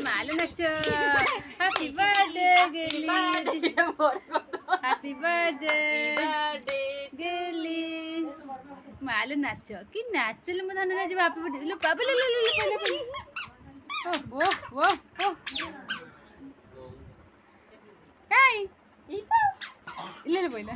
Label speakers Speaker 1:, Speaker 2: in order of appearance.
Speaker 1: मालू नाच happy birthday गिली happy birthday गिली मालू नाच कि नाच लो मत ना जब हैप्पी बर्थडे लो बाबू ले ले ले ले ओ ओ ओ काई ले ले पहिला